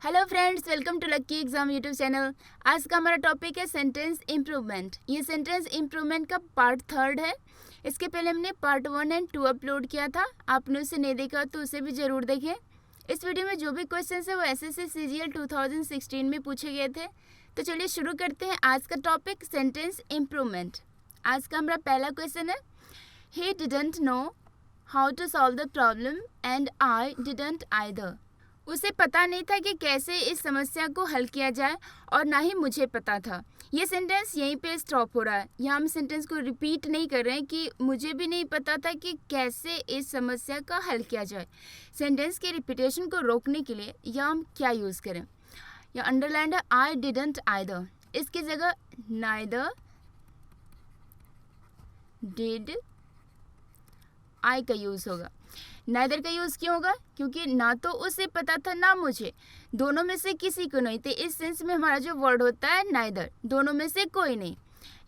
Hello friends, welcome to lucky exam YouTube channel. आज का हमारा टॉपिक है सेंटेंस इम्प्रूवमेंट। ये सेंटेंस इम्प्रूवमेंट का पार्ट 3 है। इसके पहले हमने पार्ट 1 एंड 2 अपलोड किया था। आपने उसे नहीं देखा तो उसे भी ज़रूर देखें। इस वीडियो में जो भी क्वेश्चन है वो एसएससी सीजीएल 2016 में पूछे गए थे। तो चलिए शुरू करते हैं आज का टॉपिक, सेंटेंस इम्प्रूवमेंट। आज का हमारा पहला क्वेश्चन है, he didn't know how to solve the problem and I didn't either. उसे पता नहीं था कि कैसे इस समस्या को हल किया जाए और ना ही मुझे पता था। ये सेंटेंस यहीं पे स्टॉप हो रहा है। यहाँ हम सेंटेंस को रिपीट नहीं कर रहे हैं कि मुझे भी नहीं पता था कि कैसे इस समस्या का हल किया जाए। सेंटेंस के रिपीटेशन को रोकने के लिए यहाँ हम क्या यूज़ करें, या अंडरलाइन है आई डिडंट आइदर, इसकी जगह नाइदर डिड आई का यूज़ होगा। नाइदर का यूज़ क्यों होगा? क्योंकि ना तो उसे पता था ना मुझे, दोनों में से किसी को नहीं थे। इस सेंस में हमारा जो वर्ड होता है नाइदर, दोनों में से कोई नहीं।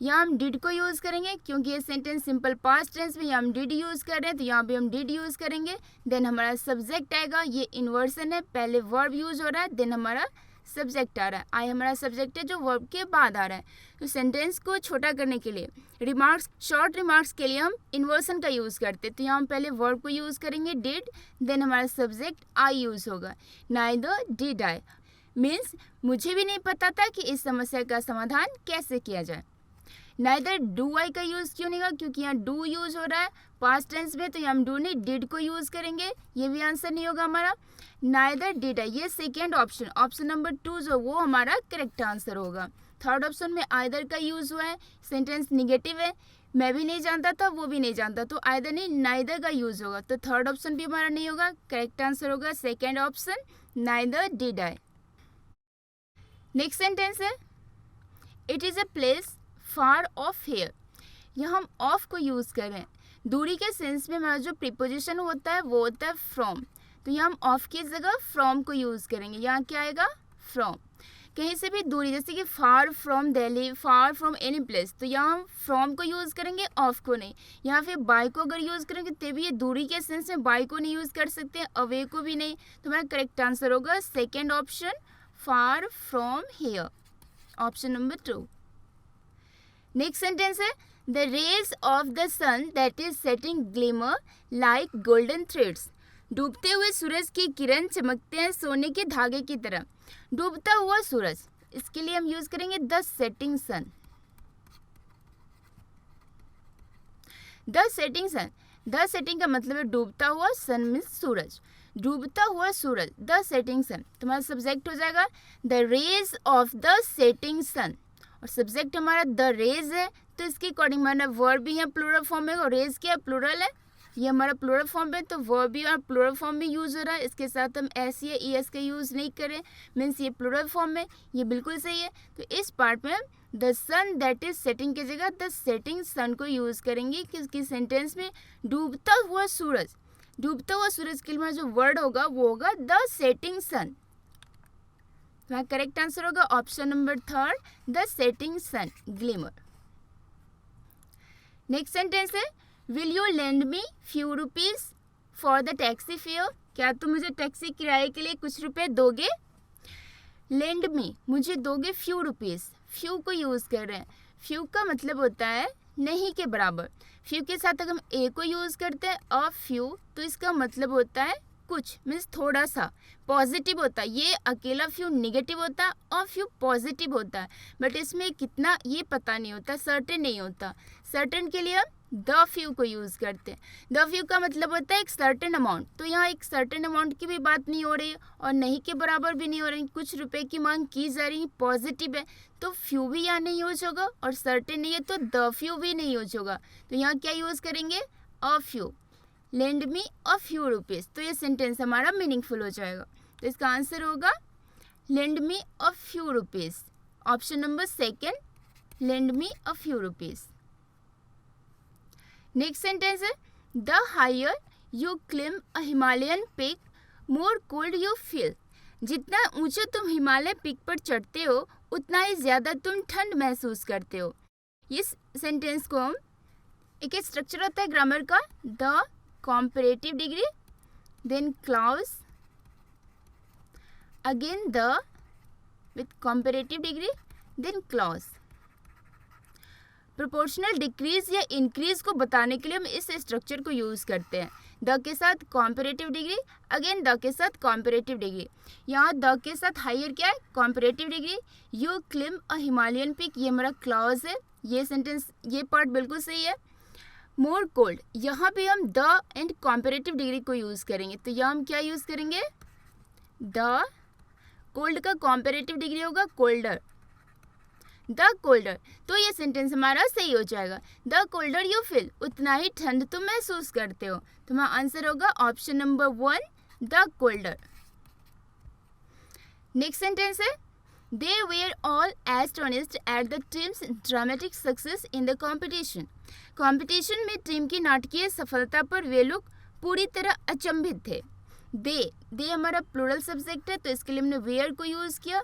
यहाँ हम डिड को यूज़ करेंगे क्योंकि ये सेंटेंस सिंपल पास्ट टेंस में यहाँ हम डिड यूज़ कर रहे हैं, तो यहाँ भी हम डिड यूज़ करेंगे। देन हमारा सब्जेक्ट आएगा, ये इन्वर्सन है, पहले वर्ब यूज़ हो रहा है, देन हमारा सब्जेक्ट आ रहा है। आई हमारा सब्जेक्ट है जो वर्ब के बाद आ रहा है। तो सेंटेंस को छोटा करने के लिए, रिमार्क्स, शॉर्ट रिमार्क्स के लिए हम इन्वर्सन का यूज़ करते हैं। तो यहाँ हम पहले वर्ब को यूज़ करेंगे डिड, देन हमारा सब्जेक्ट आई यूज़ होगा। नाइदर डिड आई मीन्स मुझे भी नहीं पता था कि इस समस्या का समाधान कैसे किया जाए। नाइदर डू आई का यूज़ क्यों नहीं होगा? क्योंकि यहाँ डू यूज़ हो रहा है पास्ट टेंस में, तो यहाँ हम डू नहीं डिड को यूज़ करेंगे। ये भी आंसर नहीं होगा हमारा। नाइदर डिड आई, ये सेकेंड ऑप्शन, ऑप्शन नंबर 2 जो वो हमारा करेक्ट आंसर होगा। थर्ड ऑप्शन में आइदर का यूज़ हुआ है, सेंटेंस निगेटिव है, मैं भी नहीं जानता था वो भी नहीं जानता, तो आइदर नहीं नाइदर का यूज़ होगा, तो थर्ड ऑप्शन भी हमारा नहीं होगा। करेक्ट आंसर होगा second option, neither did I. Next sentence है, it is a place far off here. यहाँ हम ऑफ को यूज़ कर रहे हैं। दूरी के सेंस में हमारा जो प्रीपोजिशन होता है वो होता है फ्रॉम, तो यहाँ हम ऑफ की जगह फ्रॉम को यूज़ करेंगे। यहाँ क्या आएगा? फ्रॉम। कहीं से भी दूरी, जैसे कि far from Delhi, far from any place, तो यहाँ हम फ्रॉम को यूज़ करेंगे, ऑफ को नहीं। यहाँ फिर बाय को अगर यूज़ करेंगे तो भी ये दूरी के सेंस में बाय को नहीं यूज़ कर सकते, अवे को भी नहीं, तो हमारा करेक्ट आंसर होगा second option, far from here, option number 2। Next sentence है, the rays of the sun that is setting glimmer like golden threads. डूबते हुए सूरज की किरण चमकते हैं सोने के धागे की तरह। डूबता हुआ सूरज, इसके लिए हम यूज करेंगे the setting sun. The setting sun, the setting का मतलब है डूबता हुआ, सन मीन्स सूरज, डूबता हुआ सूरज, द सेटिंग सन। तुम्हारा सब्जेक्ट हो जाएगा the rays of the setting sun, और सब्जेक्ट हमारा द रेज है, तो इसके अकॉर्डिंग हमारा वर्ब भी यहाँ प्लूरल फॉर्म में, और रेज क्या प्लूरल है, ये हमारा प्लूरल फॉर्म है, तो वर्ब भी और प्लूरल फॉर्म में यूज़ हो रहा है। इसके साथ हम एस या ई एस का यूज़ नहीं करें, मीन्स ये प्लूरल फॉर्म में, ये बिल्कुल सही है। तो इस पार्ट में हम the sun that is setting की जगह द सेटिंग सन को यूज़ करेंगे, क्योंकि सेंटेंस में डूबता हुआ सूरज, डूबता हुआ सूरज के लिए जो वर्ड होगा वो होगा द सेटिंग सन। तो करेक्ट आंसर होगा option number 3, the setting sun glimmer. Next sentence है, will you lend me few rupees for the taxi fare. क्या तुम मुझे टैक्सी किराए के लिए कुछ रुपए दोगे? लेंड मी, मुझे दोगे फ्यू रुपीज, फ्यू को यूज कर रहे हैं। फ्यू का मतलब होता है नहीं के बराबर। फ्यू के साथ अगर हम ए को यूज करते हैं अ फ्यू, तो इसका मतलब होता है कुछ, मीन्स थोड़ा सा, पॉजिटिव होता है। ये अकेला फ्यू निगेटिव होता है और फ्यू पॉजिटिव होता है, बट इसमें कितना ये पता नहीं होता, सर्टेन नहीं होता। सर्टेन के लिए हम द फ्यू को यूज़ करते हैं। द फ्यू का मतलब होता है एक सर्टेन अमाउंट, तो यहाँ एक सर्टेन अमाउंट की भी बात नहीं हो रही और नहीं के बराबर भी नहीं हो रही, कुछ रुपए की मांग की जा रही, पॉजिटिव है, तो फ्यू भी यहाँ नहीं यूज होगा, और सर्टेन नहीं है तो द फ्यू भी नहीं यूज होगा। तो यहाँ क्या यूज़ करेंगे? A few, land me a few rupees, तो ये सेंटेंस हमारा मीनिंगफुल हो जाएगा। तो इसका आंसर होगा lend me a few rupees, option number 2, lend me a few rupees. Next sentence है, the higher you climb a Himalayan peak more cold you feel. जितना ऊंचा तुम हिमालय पिक पर चढ़ते हो उतना ही ज़्यादा तुम ठंड महसूस करते हो। इस सेंटेंस को हम, एक स्ट्रक्चर होता है ग्रामर का, the comparative degree, then clause, again the with comparative degree, then clause. Proportional decrease या इंक्रीज को बताने के लिए हम इस स्ट्रक्चर को यूज़ करते हैं। द के साथ कॉम्पेरेटिव डिग्री, अगेन द के साथ कॉम्पेरेटिव डिग्री। यहाँ द के साथ हायर क्या है, comparative degree. You climb a Himalayan peak, ये हमारा क्लॉज है। ये सेंटेंस, ये पार्ट बिल्कुल सही है। मोर कोल्ड, यहाँ पे हम द एंड कॉम्पेरेटिव डिग्री को यूज़ करेंगे, तो यहाँ हम क्या यूज़ करेंगे, द। कोल्ड का कॉम्पेरेटिव डिग्री होगा कोल्डर, द कोल्डर। तो ये सेंटेंस हमारा सही हो जाएगा। द कोल्डर यू फील, उतना ही ठंड तुम महसूस करते हो। तो हमारा आंसर होगा option number 1, the colder. Next sentence है, they were all astonished at the team's dramatic success in the competition. Competition में टीम की नाटकीय सफलता पर वे लोग पूरी तरह अचंभित थे। दे हमारा प्लूरल सब्जेक्ट है, तो इसके लिए हमने वेयर को यूज़ किया।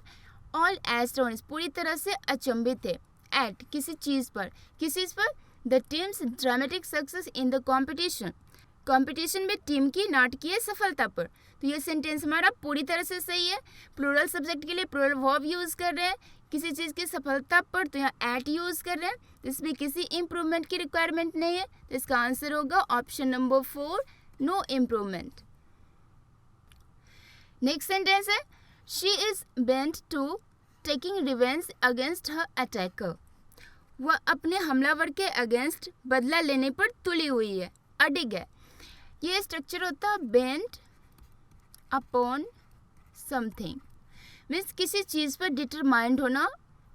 ऑल एस्टोनिश, पूरी तरह से अचंभित थे। एट, किसी चीज़ पर, किस चीज़ पर, the team's dramatic success in the competition, competition में टीम की नाटकीय सफलता पर। तो ये सेंटेंस हमारा पूरी तरह से सही है। प्लूरल सब्जेक्ट के लिए प्लूरल वर्ब यूज़ कर रहे हैं, किसी चीज़ की सफलता पर तो यहाँ एट यूज़ कर रहे हैं, तो इसमें किसी इम्प्रूवमेंट की रिक्वायरमेंट नहीं है, तो इसका आंसर होगा option number 4, no improvement. Next sentence है, she is bent to taking revenge against her attacker. वह अपने हमलावर के अगेंस्ट बदला लेने पर तुली हुई है, अडिग है। ये स्ट्रक्चर होता है बेंट अपॉन समथिंग, मीन्स किसी चीज़ पर डिटरमाइंड होना।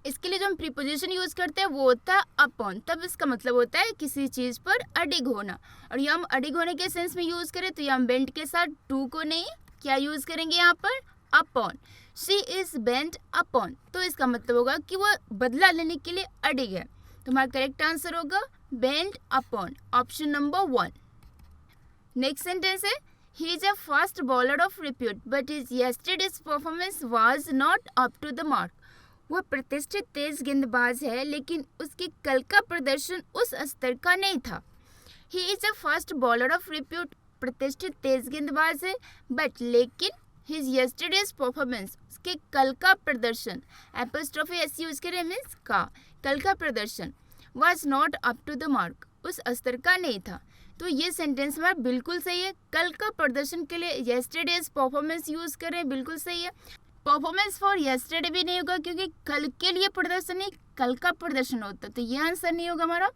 इसके लिए जो हम प्रीपोजिशन यूज़ करते हैं वो होता है अपॉन, तब इसका मतलब होता है किसी चीज़ पर अडिग होना। और ये हम अडिग होने के सेंस में यूज़ करें तो ये हम बेंट के साथ टू को नहीं, क्या यूज़ करेंगे यहाँ पर, upon. She is bent upon, तो इसका मतलब होगा कि वह बदला लेने के लिए अडिग है। तो हमारा करेक्ट आंसर होगा bent upon, option number 1। Next sentence है, he is a fast bowler of repute but his yesterday's performance was not up to the mark. वह प्रतिष्ठित तेज गेंदबाज है लेकिन उसके कल का प्रदर्शन उस स्तर का नहीं था। ही is a fast bowler of repute, प्रतिष्ठित तेज गेंदबाज है, बट लेकिन हिज यस्टरडेज परफॉर्मेंस, उसके कल का प्रदर्शन, एपोस्ट्रोफी एस यूज करें मीन्स का, कल का प्रदर्शन, was not up to the mark, उस स्तर का नहीं था। तो ये सेंटेंस हमारा बिल्कुल सही है। कल का प्रदर्शन के लिए यस्टरडेज परफॉर्मेंस यूज करें, बिल्कुल सही है। परफॉर्मेंस फॉर यस्टरडे भी नहीं होगा क्योंकि कल के लिए प्रदर्शन नहीं, कल का प्रदर्शन होता, तो ये आंसर नहीं होगा हमारा।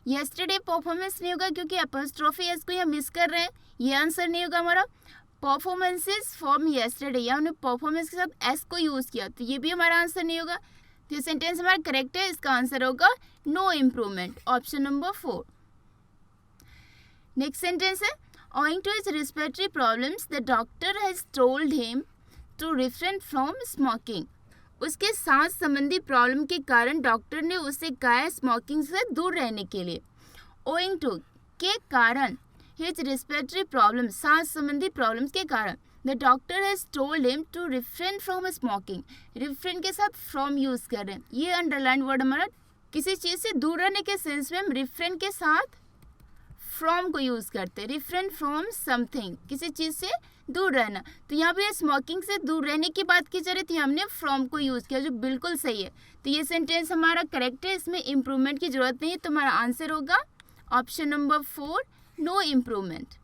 यस्टरडे परफॉर्मेंस नहीं होगा क्योंकि एपोस्ट्रोफी एस को यहाँ मिस कर रहे हैं, ये आंसर नहीं होगा हमारा। परफॉर्मेंसेस फ्रॉम यस्टरडे, या हमने परफॉर्मेंस के साथ एस को यूज़ किया, तो ये भी हमारा आंसर नहीं होगा। तो ये सेंटेंस हमारा करेक्ट है, इसका आंसर होगा no improvement, option number 4। Next sentence है, owing to his respiratory problems the doctor has told him to refrain from smoking। उसके सांस संबंधी प्रॉब्लम के कारण डॉक्टर ने उसे कहा है स्मोकिंग से दूर रहने के लिए। owing to, के कारण, his respiratory problems, सांस संबंधी प्रॉब्लम्स के कारण, the doctor has told him to refrain from smoking। refrain के साथ from यूज़ कर रहे हैं, ये अंडरलाइन वर्ड हमारा किसी चीज़ से दूर रहने के सेंस में हम refrain के साथ फ्रॉम को यूज़ करते हैं। रिफ्रेन फ्रॉम समथिंग, किसी चीज़ से दूर रहना। तो यहाँ पे स्मोकिंग से दूर रहने की बात की जा रही थी, हमने फ्रॉम को यूज़ किया जो बिल्कुल सही है। तो ये सेंटेंस हमारा करेक्ट है, इसमें इम्प्रूवमेंट की ज़रूरत नहीं है, तो हमारा आंसर होगा option number 4, no improvement.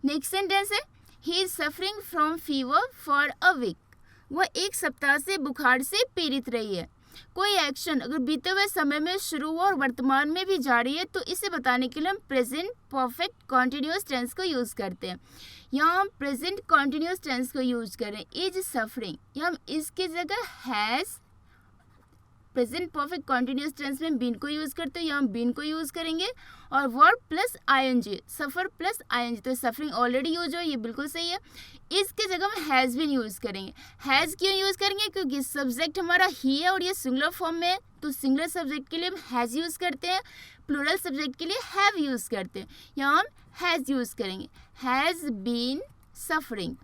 Next sentence है, he is suffering from fever for a week. वह एक सप्ताह से बुखार से पीड़ित रही है। कोई एक्शन अगर बीते हुए समय में शुरू हुआ और वर्तमान में भी जारी है तो इसे बताने के लिए हम प्रेजेंट परफेक्ट कॉन्टिन्यूस टेंस को यूज़ करते हैं। यहाँ हम प्रेजेंट कॉन्टिन्यूस टेंस को यूज़ करें, इज सफरिंग, या हम इसके जगह has, present perfect continuous tense में बीन को यूज़ करते हैं, यहाँ हम बीन को यूज़ करेंगे। और verb plus ING, suffer plus ING, तो सफरिंग ऑलरेडी यूज हो, ये बिल्कुल सही है। इसके जगह हम हैज़ बीन यूज़ करेंगे। हैज़ क्यों यूज़ करेंगे, क्योंकि सब्जेक्ट हमारा ही है और ये सिंगुलर फॉर्म में है, तो सिंगुलर सब्जेक्ट के लिए हम हैज़ यूज़ करते हैं, प्लूरल सब्जेक्ट के लिए हैव यूज़ करते हैं। यहाँ हम हैज़ यूज़ करेंगे, हैज़ बीन सफरिंग,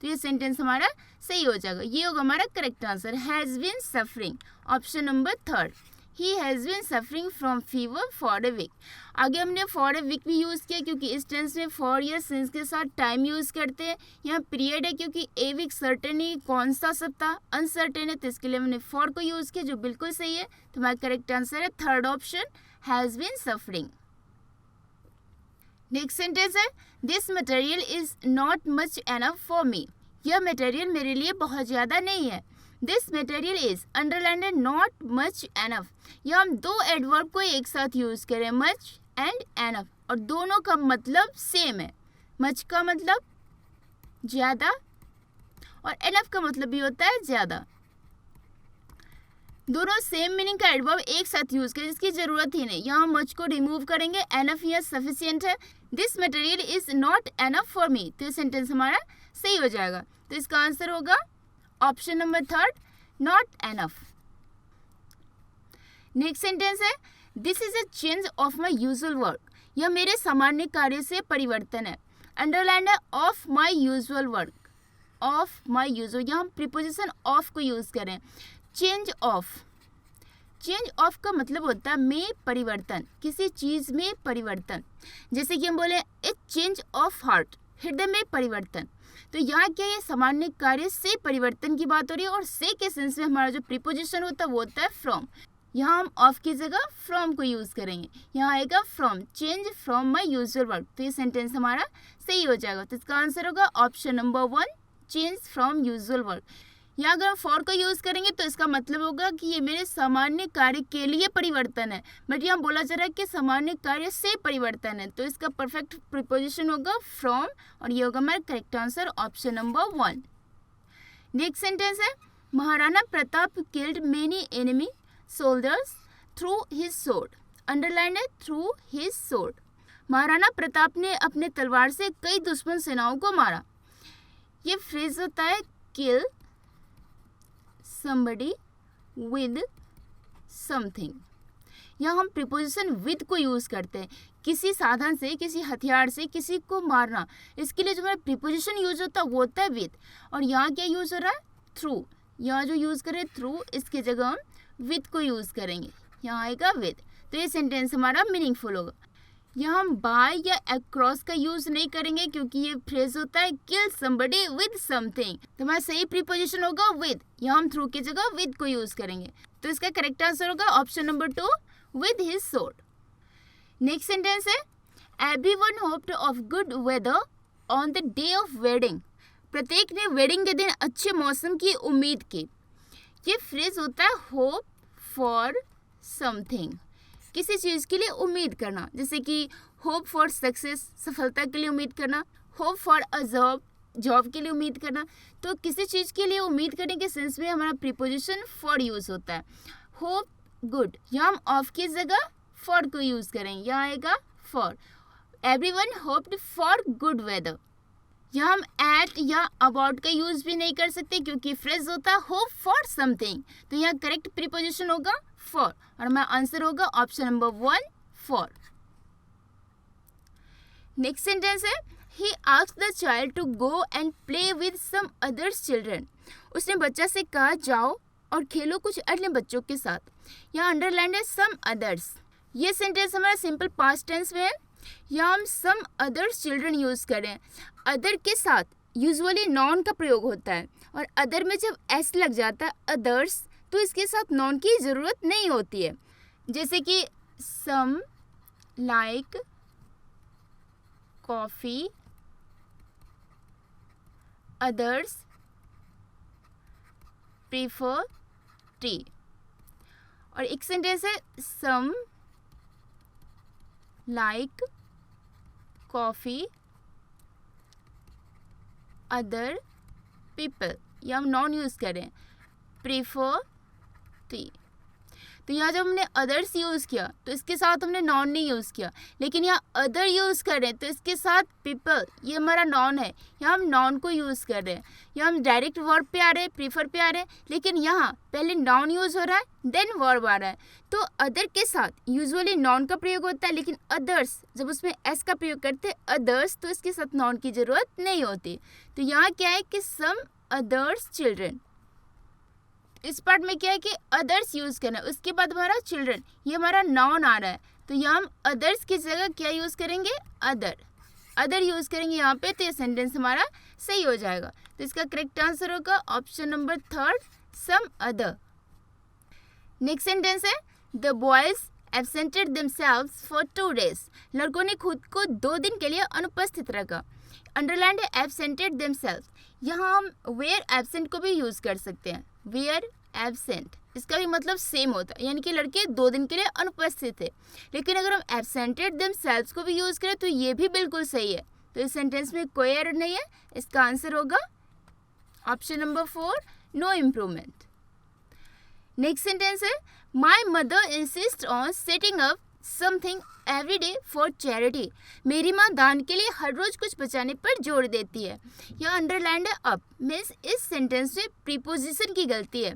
तो ये सेंटेंस हमारा सही हो जाएगा, ये होगा हमारा correct answer, has been suffering, option number 3। ही has been suffering from fever for a week. आगे हमने फॉर अ वीक भी यूज़ किया क्योंकि इस टेंस में फॉर या सिंस के साथ टाइम यूज़ करते हैं। यहाँ पीरियड है क्योंकि ए वीक सर्टेन ही कौन सा सप्ताह अनसर्टेन है, तो इसके लिए हमने फॉर को यूज़ किया जो बिल्कुल सही है। तो हमारा करेक्ट आंसर है third option, has been suffering. Next sentence है this material is not much enough for me. यह मटेरियल मेरे लिए बहुत ज़्यादा नहीं है। दिस मटेरियल इज अंडरलाइन है नॉट मच एनफ। यह हम दो एडवर्ब को एक साथ यूज़ करें, मच एंड एनफ, और दोनों का मतलब सेम है। मच का मतलब ज़्यादा और एनफ का मतलब भी होता है ज़्यादा। दोनों सेम मीनिंग का एडवर्ब एक साथ यूज़ करें, जिसकी ज़रूरत ही नहीं। यहाँ मच को रिमूव करेंगे, एनफ यहाँ सफिशिएंट है। This material is not enough for मी, तो ये सेंटेंस हमारा सही हो जाएगा। तो इसका आंसर होगा option number third, not enough. Next sentence है this is a change of my usual work. यह मेरे सामान्य कार्य से परिवर्तन है। अंडरलाइन है of my usual work, of my usual, यहाँ हम प्रीपोजिशन ऑफ को यूज़ करें। चेंज ऑफ, चेंज ऑफ का मतलब होता है में परिवर्तन, किसी चीज़ में परिवर्तन। जैसे कि हम बोले ए चेंज ऑफ हार्ट, हृदय में परिवर्तन। तो यहाँ क्या ये सामान्य कार्य से परिवर्तन की बात हो रही है, और से के सेंस में हमारा जो प्रीपोजिशन होता है वो होता है फ्रॉम। यहाँ हम ऑफ की जगह फ्रॉम को यूज़ करेंगे। यहाँ आएगा from, change from my usual work, तो ये सेंटेंस हमारा सही हो जाएगा। तो इसका आंसर होगा option number one, change from usual work. यहाँ अगर हम फॉर को यूज़ करेंगे तो इसका मतलब होगा कि ये मेरे सामान्य कार्य के लिए परिवर्तन है, बट यहाँ बोला जा रहा है कि सामान्य कार्य से परिवर्तन है, तो इसका परफेक्ट प्रीपोजिशन होगा फ्रॉम, और ये होगा हमारा correct answer option number one. Next sentence है Maharana Pratap killed many enemy soldiers through his sword. Underline है through his sword. Maharana Pratap ने अपने तलवार से कई दुश्मन सेनाओं को मारा। ये फ्रेज होता है किल somebody with something। यहाँ हम प्रीपोजिशन विद को यूज़ करते हैं, किसी साधन से, किसी हथियार से किसी को मारना। इसके लिए जो हमारा प्रीपोजिशन यूज होता है वो होता है विद, और यहाँ क्या यूज़ हो रहा है थ्रू। यहाँ जो यूज़ करें थ्रू, इसकी जगह हम विद को यूज़ करेंगे, यहाँ आएगा विद, तो ये सेंटेंस हमारा मीनिंगफुल होगा। यहाँ हम बाय या अक्रॉस का यूज़ नहीं करेंगे क्योंकि ये फ्रेज होता है किल समबडी विद समथिंग, तो हमारा सही प्रीपोजिशन होगा विद। यहाँ हम थ्रू की जगह विद को यूज़ करेंगे, तो इसका करेक्ट आंसर होगा option number two, with his sword. Next sentence है everyone hoped of good weather on the day of wedding. प्रत्येक ने वेडिंग के दिन अच्छे मौसम की उम्मीद की। ये फ्रेज होता है होप फॉर समथिंग, किसी चीज़ के लिए उम्मीद करना, जैसे कि होप फॉर सक्सेस, सफलता के लिए उम्मीद करना, hope for a job, job के लिए उम्मीद करना। तो किसी चीज़ के लिए उम्मीद करने के सेंस में हमारा प्रीपोजिशन फॉर यूज़ होता है। होप गुड, यहाँ हम ऑफ की जगह फॉर को यूज़ करेंगे, यहाँ आएगा for. Everyone hoped for good weather. यहाँ हम एट या अबाउट का यूज़ भी नहीं कर सकते क्योंकि फ्रेज होता है होप फॉर समथिंग, तो यहाँ करेक्ट प्रीपोजिशन होगा फॉर, और हमारा आंसर होगा option number one, for. Next sentence है he asked the child to go and play with some others children. उसने बच्चा से कहा जाओ और खेलो कुछ अन्य बच्चों के साथ। यहाँ अंडरलाइन है सम अदर्स। ये सेंटेंस हमारा सिंपल पास्ट टेंस में है। यहाँ हम सम अदर्स चिल्ड्रन यूज़ करें। अदर के साथ यूजुअली नॉन का प्रयोग होता है, और अदर में जब एस लग जाता है अदर्स, तो इसके साथ नॉन की ज़रूरत नहीं होती है। जैसे कि some like coffee, others prefer tea. और एक सेंटेंस है some like coffee other people, या हम नॉन यूज़ करें प्रीफर टी। तो यहाँ जब हमने अदर्स यूज़ किया तो इसके साथ हमने नॉन नहीं यूज़ किया, लेकिन यहाँ अदर यूज़ करें तो इसके साथ पीपल, ये हमारा नॉन है, यहाँ हम नॉन को यूज़ कर रहे हैं। यहाँ हम डायरेक्ट वर्ब पे आ रहे हैं, प्रीफर पे आ रहे हैं, लेकिन यहाँ पहले नॉन यूज़ हो रहा है देन वर्ब आ रहा है। तो अदर के साथ यूजुअली नॉन का प्रयोग होता है, लेकिन अदर्स जब उसमें एस का प्रयोग करते हैं अदर्स, तो इसके साथ नॉन की ज़रूरत नहीं होती। तो यहाँ क्या है कि सम अदर्स चिल्ड्रन। इस पार्ट में क्या है कि अदर्स यूज़ करना है, उसके बाद हमारा चिल्ड्रन, ये हमारा नाउन आ रहा है, तो यहाँ हम अदर्स की जगह क्या यूज़ करेंगे, अदर यूज़ करेंगे यहाँ पे, तो ये सेंटेंस हमारा सही हो जाएगा। तो इसका करेक्ट आंसर होगा option number 3, some other. Next sentence है the boys absented themselves for 2 days। लड़कों ने खुद को 2 दिन के लिए अनुपस्थित रखा। अंडरलाइन है एब्सेंटेड देमसेल्व्स, यहाँ हम वेयर एब्सेंट को भी यूज़ कर सकते हैं, वेयर एब्सेंट, इसका भी मतलब सेम होता है, यानी कि लड़के 2 दिन के लिए अनुपस्थित थे। लेकिन अगर हम एब्सेंटेड देमसेल्व्स को भी यूज़ करें तो ये भी बिल्कुल सही है, तो इस सेंटेंस में कोई एरर नहीं है, इसका आंसर होगा option number 4, no improvement. Next sentence है my mother insist on setting up something every day for charity. मेरी माँ दान के लिए हर रोज कुछ बचाने पर जोर देती है। यह अंडरलाइंड है अप, मीन्स इस सेंटेंस में प्रीपोजिशन की गलती है।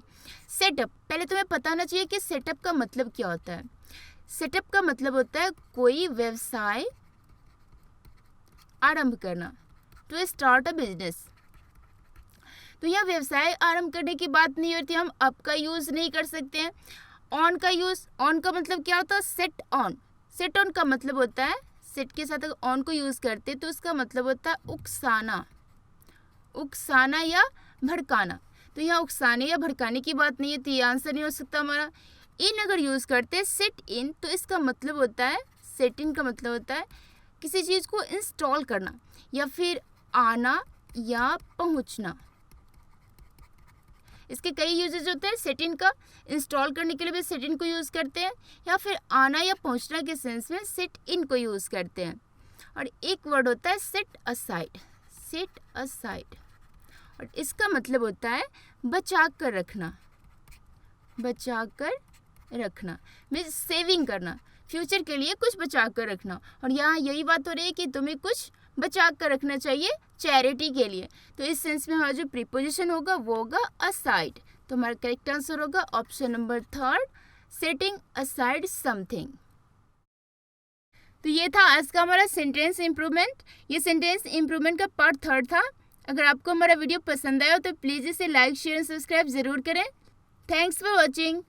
सेटअप, पहले तुम्हें पता होना चाहिए कि सेटअप का मतलब क्या होता है। सेटअप का मतलब होता है कोई व्यवसाय आरंभ करना, टू स्टार्ट अ बिजनेस। तो यह व्यवसाय आरंभ करने की बात नहीं होती, हम अप का यूज़ नहीं कर सकते हैं। ऑन का यूज़, ऑन का मतलब क्या होता है, सेट ऑन। सेट ऑन का मतलब होता है, सेट के साथ अगर ऑन को यूज़ करते तो उसका मतलब होता है उकसाना, उकसाना या भड़काना। तो यहाँ उकसाने या भड़काने की बात नहीं है, तो ये आंसर नहीं हो सकता हमारा। इन अगर यूज़ करते सेट इन, तो इसका मतलब होता है, सेट इन का मतलब होता है किसी चीज़ को इंस्टॉल करना या फिर आना या पहुँचना। इसके कई यूजेज होते हैं। सेट इन का इंस्टॉल करने के लिए भी सेट इन को यूज़ करते हैं, या फिर आना या पहुंचना के सेंस में सेट इन को यूज़ करते हैं। और एक वर्ड होता है सेट असाइड, सेट असाइड, और इसका मतलब होता है बचा कर रखना, बचा कर रखना मीन्स सेविंग करना, फ्यूचर के लिए कुछ बचा कर रखना। और यहाँ यही बात हो रही है कि तुम्हें कुछ बचा कर रखना चाहिए चैरिटी के लिए, तो इस सेंस में हमारा जो प्रीपोजिशन होगा वो होगा असाइड। तो हमारा करेक्ट आंसर होगा option number 3, setting aside something. तो ये था आज का हमारा सेंटेंस इम्प्रूवमेंट। ये सेंटेंस इम्प्रूवमेंट का पार्ट 3 था। अगर आपको हमारा वीडियो पसंद आया हो तो प्लीज़ इसे लाइक, शेयर एंड सब्सक्राइब ज़रूर करें। Thanks for watching.